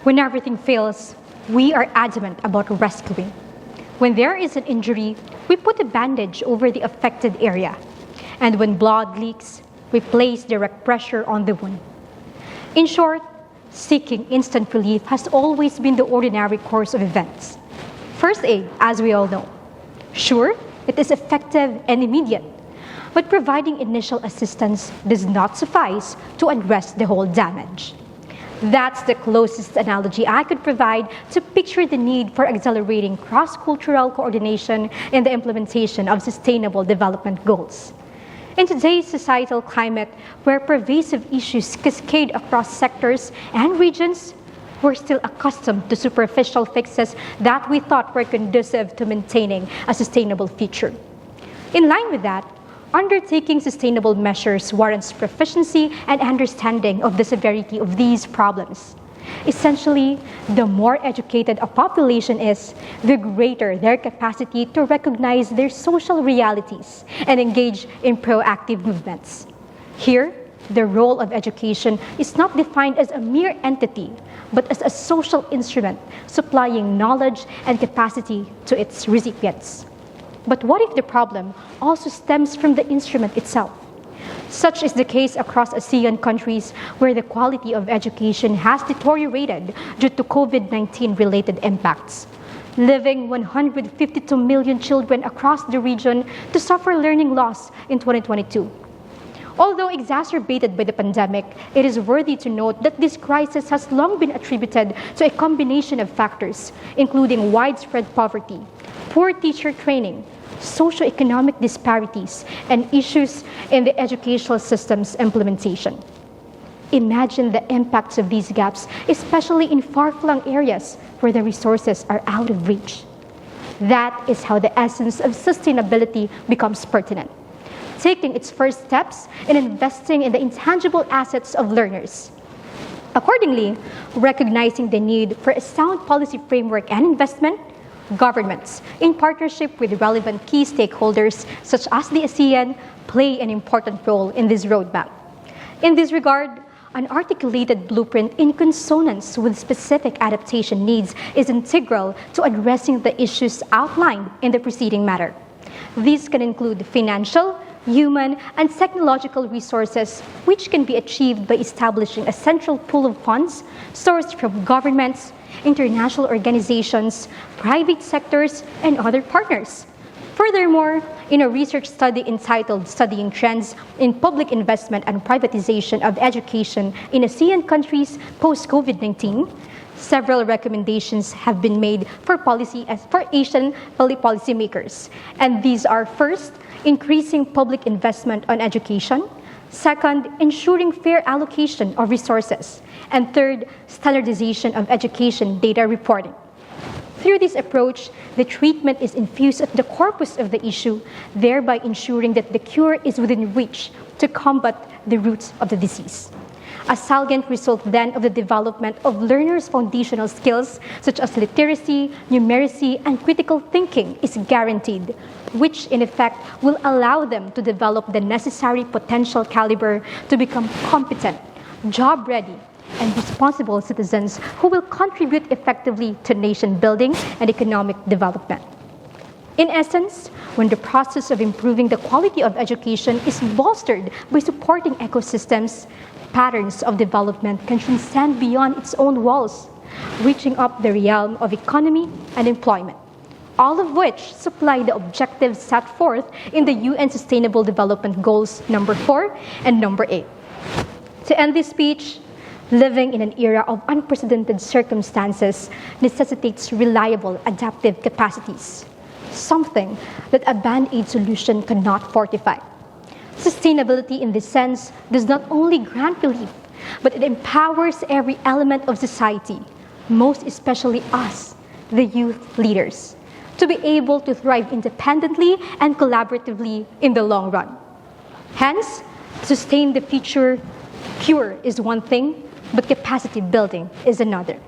When everything fails, we are adamant about rescuing. When there is an injury, we put a bandage over the affected area. And when blood leaks, we place direct pressure on the wound. In short, seeking instant relief has always been the ordinary course of events. First aid, as we all know. Sure, it is effective and immediate, but providing initial assistance does not suffice to address the whole damage. That's the closest analogy I could provide to picture the need for accelerating cross-cultural coordination in the implementation of sustainable development goals. In today's societal climate, where pervasive issues cascade across sectors and regions, we're still accustomed to superficial fixes that we thought were conducive to maintaining a sustainable future. In line with that, undertaking sustainable measures warrants proficiency and understanding of the severity of these problems. Essentially, the more educated a population is, the greater their capacity to recognize their social realities and engage in proactive movements. Here, the role of education is not defined as a mere entity, but as a social instrument supplying knowledge and capacity to its recipients. But what if the problem also stems from the instrument itself? Such is the case across ASEAN countries where the quality of education has deteriorated due to COVID-19 related impacts, leaving 152 million children across the region to suffer learning loss in 2022. Although exacerbated by the pandemic, it is worthy to note that this crisis has long been attributed to a combination of factors, including widespread poverty, poor teacher training, socioeconomic disparities, and issues in the educational system's implementation. Imagine the impacts of these gaps, especially in far-flung areas where the resources are out of reach. That is how the essence of sustainability becomes pertinent, taking its first steps in investing in the intangible assets of learners. Accordingly, recognizing the need for a sound policy framework and investment, governments, in partnership with relevant key stakeholders such as the ASEAN, play an important role in this roadmap. In this regard, an articulated blueprint in consonance with specific adaptation needs is integral to addressing the issues outlined in the preceding matter. These can include financial, human, and technological resources, which can be achieved by establishing a central pool of funds sourced from governments, international organizations, private sectors, and other partners. Furthermore, in a research study entitled Studying Trends in Public Investment and Privatization of Education in ASEAN Countries Post-COVID-19, several recommendations have been made for Asian policymakers. And these are: first, increasing public investment on education; second, ensuring fair allocation of resources; and third, standardization of education data reporting. Through this approach, the treatment is infused at the corpus of the issue, thereby ensuring that the cure is within reach to combat the roots of the disease. A salient result then of the development of learners' foundational skills such as literacy, numeracy, and critical thinking is guaranteed, which in effect will allow them to develop the necessary potential caliber to become competent, job-ready, and responsible citizens who will contribute effectively to nation building and economic development. In essence, when the process of improving the quality of education is bolstered by supporting ecosystems, patterns of development can transcend beyond its own walls, reaching up the realm of economy and employment, all of which supply the objectives set forth in the UN Sustainable Development Goals number 4 and number 8. To end this speech, living in an era of unprecedented circumstances necessitates reliable adaptive capacities, something that a band-aid solution cannot fortify. Sustainability in this sense does not only grant relief, but it empowers every element of society, most especially us, the youth leaders, to be able to thrive independently and collaboratively in the long run. Hence, to sustain the future, cure is one thing, but capacity building is another.